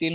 3